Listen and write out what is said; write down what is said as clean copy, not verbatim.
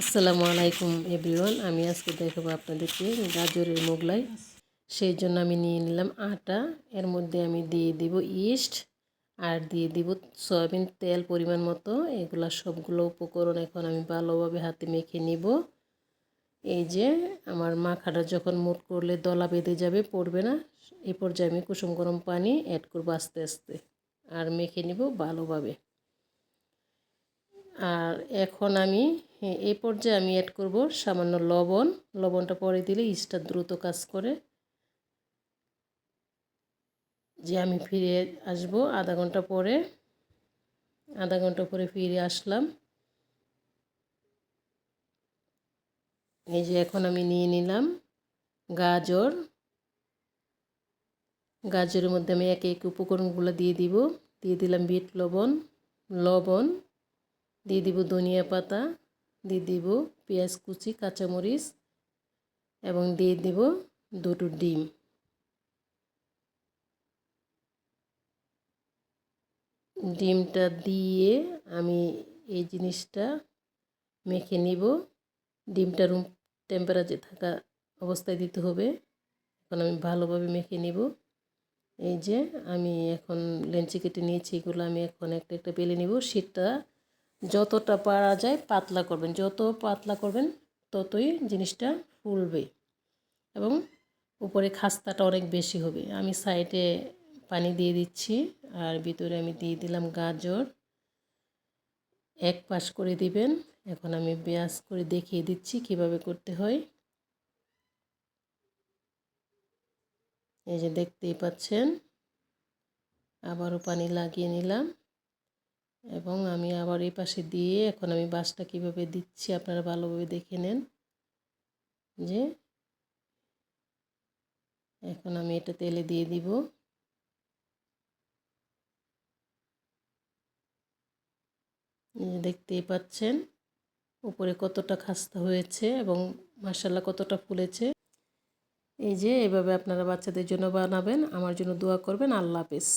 আসসালামু আলাইকুম এভরিওয়ান। আমি আজকে দেখাবো আপনাদেরকে গাজরের মোগলাই। সেই জন্য আমি নিয়ে নিলাম আটা। এর মধ্যে আমি দিয়ে দিব ইস্ট আর দিয়ে দিব সয়াবিন তেল পরিমাণ মতো। এগুলা সবগুলো উপকরণ এখন আমি ভালোভাবে হাতে মেখে নিব। এই যে আমার মাখাটা যখন মুট করলে দলা বেঁধে যাবে, পড়বে না, এই পর্যায়ে আমি কুসুম গরম পানি অ্যাড করবো আস্তে আস্তে আর মেখে নিব ভালোভাবে। আর এখন আমি এই পর্যায়ে আমি অ্যাড করব সামান্য লবণ। লবণটা পরে দিলে ইস্টটা দ্রুত কাজ করে। যে আমি ফিরে আসব আধা ঘন্টা পরে। আধা ঘন্টা পরে ফিরে আসলাম। এই যে এখন আমি নিয়ে নিলাম গাজর। গাজরের মধ্যে আমি একে একে উপকরণগুলো দিয়ে দিব। দিয়ে দিলাম বিট লবণ, লবণ দিয়ে দিব, ধনিয়া পাতা দিয়ে দিব, পেঁয়াজ কুচি, কাঁচামরিচ এবং দিয়ে দিব দুটো ডিম। ডিমটা দিয়ে আমি এই জিনিসটা মেখে নিব। ডিমটা রুম টেম্পারেচারে থাকা অবস্থায় দিতে হবে। এখন আমি ভালোভাবে মেখে নিব। এই যে আমি এখন লেঞ্চি কেটে নিয়েছি, এগুলো আমি এখন একটা একটা বেলে নিব। শীতটা যতটা পারা যায় পাতলা করবেন, যত পাতলা করবেন ততই জিনিসটা ফুলবে এবং উপরে খাস্তাটা অনেক বেশি হবে। আমি সাইডে পানি দিয়ে দিচ্ছি আর ভিতরে আমি দিয়ে দিলাম গাজর। এক পাশ করে দিবেন। এখন আমি ব্যাস করে দেখিয়ে দিচ্ছি কিভাবে করতে হয়। এই যে দেখতেই পাচ্ছেন, আবারও পানি লাগিয়ে নিলাম এবং আমি আবার এই পাশে দিয়ে এখন আমি বাসটা কিভাবে দিচ্ছি আপনারা ভালোভাবে দেখে নেন। যে এখন আমি এটা তেলে দিয়ে দিব। দেখতেই পাচ্ছেন উপরে কতটা খাস্তা হয়েছে এবং মাশাআল্লাহ কতটা ফুলেছে। এই যে এভাবে আপনারা বাচ্চাদের জন্য বানাবেন। আমার জন্য দোয়া করবেন। আল্লাহ হাফেজ।